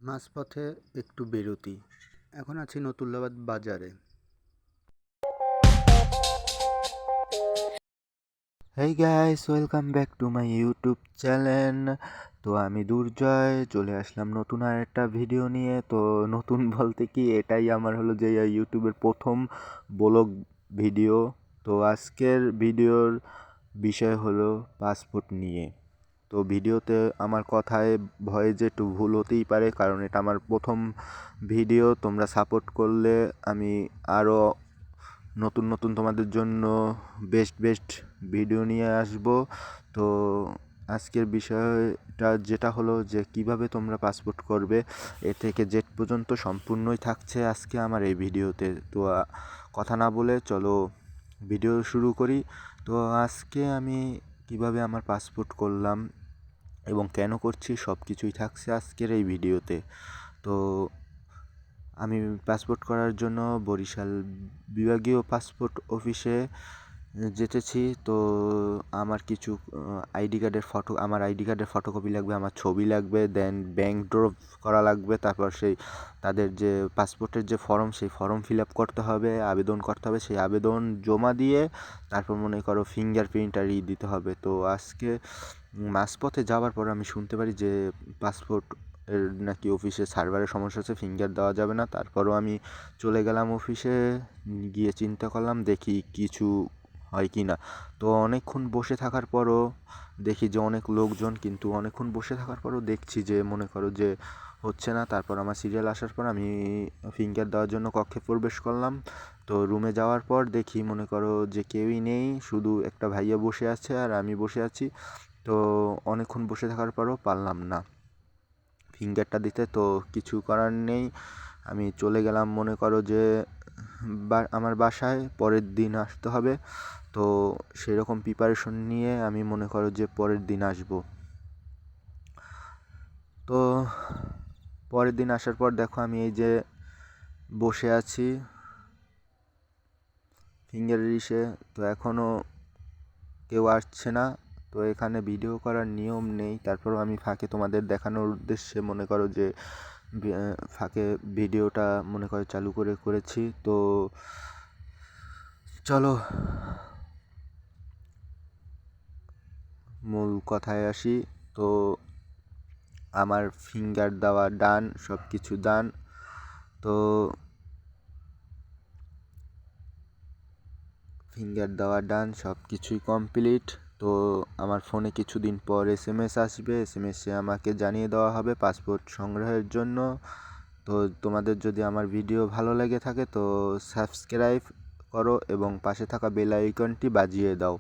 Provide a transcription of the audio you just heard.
মাঝপথে একটু বিরতি। এখন আছি নতুল্লাবাদ বাজারে। Hey guys, welcome back to my YouTube channel. তো আমি দুর্জয় চলে আসলাম নতুন আর একটা ভিডিও নিয়ে। তো নতুন বলতে কি, এটাই আমার হলো যে ইউটিউবের প্রথম ব্লগ ভিডিও। তো আজকের ভিডিওর বিষয় হলো পাসপোর্ট নিয়ে। তো ভিডিওতে আমার কথায় ভয়েসে একটু ভুল হতেই পারে, কারণ এটা আমার প্রথম ভিডিও। তোমরা সাপোর্ট করলে আমি আরও নতুন নতুন তোমাদের জন্য বেস্ট বেস্ট ভিডিও নিয়ে আসব। তো আজকের বিষয়টা যেটা হলো যে কিভাবে তোমরা পাসপোর্ট করবে, এ থেকে জেড পর্যন্ত সম্পূর্ণই থাকছে আজকে আমার এই ভিডিওতে। তো কথা না বলে চলো ভিডিও শুরু করি। তো আজকে আমি কিভাবে আমার পাসপোর্ট করলাম এবং কেন করছি সব কিছুই থাকছে আজকের এই ভিডিওতে। তো আমি পাসপোর্ট করার জন্য বরিশাল বিভাগীয় পাসপোর্ট অফিসে যেতেছি। তো আমার কিছু আমার আইডি কার্ডের ফটোকপি লাগবে, আমার ছবি লাগবে, দেন ব্যাংক ড্রপ করা লাগবে। তারপর সেই তাদের যে পাসপোর্টের যে ফর্ম, সেই ফর্ম ফিল আপ করতে হবে, আবেদন করতে হবে। সেই আবেদন জমা দিয়ে তারপর মনে করো ফিঙ্গারপ্রিন্ট আর দিতে হবে। তো আজকে মাঝপথে যাওয়ার পর আমি শুনতে পারি যে পাসপোর্ট এর নাকি অফিসে সার্ভারের সমস্যা আছে, ফিঙ্গার দেওয়া যাবে না। তারপরও আমি চলে গেলাম অফিসে, গিয়ে চিন্তা করলাম দেখি কিছু হয় কি না। তো অনেকক্ষণ বসে থাকার পরও দেখি যে অনেক লোকজন, কিন্তু অনেকক্ষণ বসে থাকার পরও দেখছি যে মনে করো যে হচ্ছে না। তারপর আমার সিরিয়াল আসার পর আমি ফিঙ্গার দেওয়ার জন্য কক্ষে প্রবেশ করলাম। তো রুমে যাওয়ার পর দেখি মনে করো যে কেউই নেই, শুধু একটা ভাইয়া বসে আছে আর আমি বসে আছি। তো অনেকক্ষণ বসে থাকার পরও পারলাম না ফিঙ্গারটা দিতে। তো কিছু করার নেই, আমি চলে গেলাম মনে করো যে আমার বাসায় পরের দিন আসতে হবে। তো সেরকম প্রিপারেশন নিয়ে আমি মনে করো যে পরের দিন আসব। তো পরের দিন আসার পর দেখো আমি এই যে বসে আছি ফিঙ্গারের ইসে। তো এখনও কেউ আসছে না। তো এখানে ভিডিও করার নিয়ম নেই, তারপরও আমি ফাঁকে তোমাদের দেখানোর উদ্দেশ্যে মনে করো যে ফাঁকে ভিডিওটা মনে করো চালু করেছি। তো চলো মূল কথায় আসি। তো আমার ফিঙ্গার দেওয়া ডান, সব কিছু ডান। তো ফিঙ্গার দেওয়া ডান, সব কিছুই কমপ্লিট। তো আমার ফোনে কিছুদিন পর SMS আসবে, SMS-এ আমাকে জানিয়ে দেওয়া হবে পাসপোর্ট সংগ্রহের জন্য। তো তোমাদের যদি আমার ভিডিও ভালো লেগে থাকে তো সাবস্ক্রাইব করো এবং পাশে থাকা বেল আইকনটি বাজিয়ে দাও।